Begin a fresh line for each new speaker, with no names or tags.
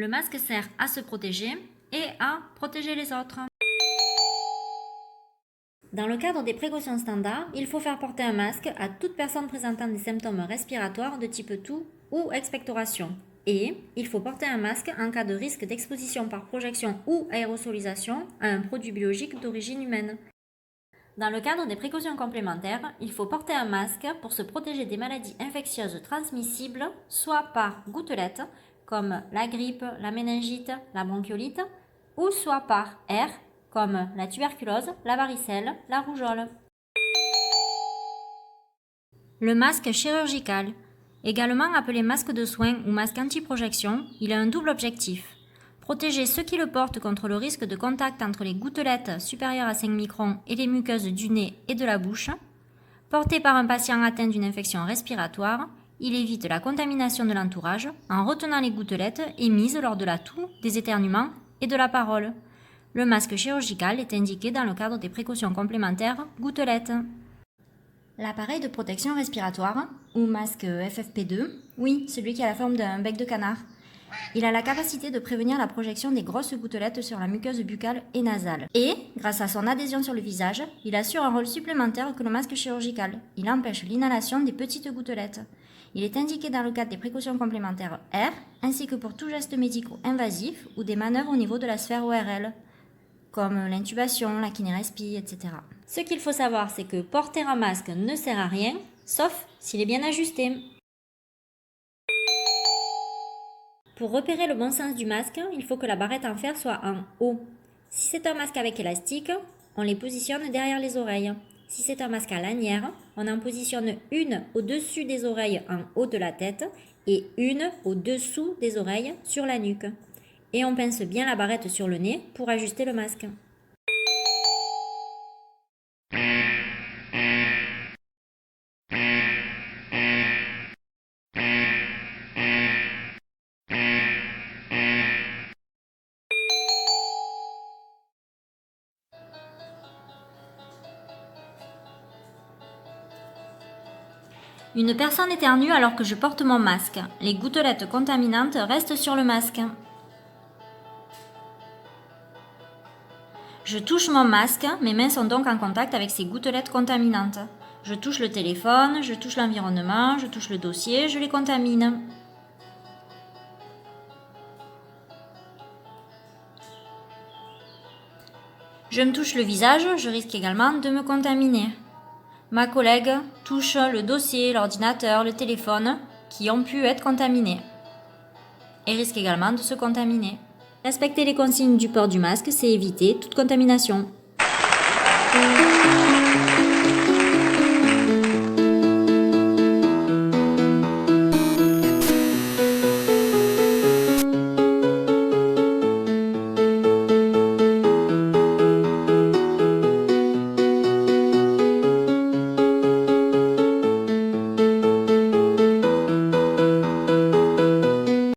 Le masque sert à se protéger et à protéger les autres. Dans le cadre des précautions standards, il faut faire porter un masque à toute personne présentant des symptômes respiratoires de type toux ou expectoration. Et il faut porter un masque en cas de risque d'exposition par projection ou aérosolisation à un produit biologique d'origine humaine. Dans le cadre des précautions complémentaires, il faut porter un masque pour se protéger des maladies infectieuses transmissibles, soit par gouttelettes, comme la grippe, la méningite, la bronchiolite, ou soit par air, comme la tuberculose, la varicelle, la rougeole. Le masque chirurgical, également appelé masque de soins ou masque anti-projection, il a un double objectif. Protéger ceux qui le portent contre le risque de contact entre les gouttelettes supérieures à 5 microns et les muqueuses du nez et de la bouche. Porté par un patient atteint d'une infection respiratoire, il évite la contamination de l'entourage en retenant les gouttelettes émises lors de la toux, des éternuements et de la parole. Le masque chirurgical est indiqué dans le cadre des précautions complémentaires gouttelettes. L'appareil de protection respiratoire, ou masque FFP2, oui, celui qui a la forme d'un bec de canard. Il a la capacité de prévenir la projection des grosses gouttelettes sur la muqueuse buccale et nasale. Et, grâce à son adhésion sur le visage, il assure un rôle supplémentaire que le masque chirurgical. Il empêche l'inhalation des petites gouttelettes. Il est indiqué dans le cadre des précautions complémentaires R, ainsi que pour tout geste médico-invasif ou des manœuvres au niveau de la sphère ORL, comme l'intubation, la kinérespie, etc. Ce qu'il faut savoir, c'est que porter un masque ne sert à rien, sauf s'il est bien ajusté. Pour repérer le bon sens du masque, il faut que la barrette en fer soit en haut. Si c'est un masque avec élastique, on les positionne derrière les oreilles. Si c'est un masque à lanière, on en positionne une au-dessus des oreilles en haut de la tête et une au-dessous des oreilles sur la nuque. Et on pince bien la barrette sur le nez pour ajuster le masque. Une personne éternue alors que je porte mon masque. Les gouttelettes contaminantes restent sur le masque. Je touche mon masque, mes mains sont donc en contact avec ces gouttelettes contaminantes. Je touche le téléphone, je touche l'environnement, je touche le dossier, je les contamine. Je me touche le visage, je risque également de me contaminer. Ma collègue touche le dossier, l'ordinateur, le téléphone qui ont pu être contaminés et risque également de se contaminer. Respecter les consignes du port du masque, c'est éviter toute contamination.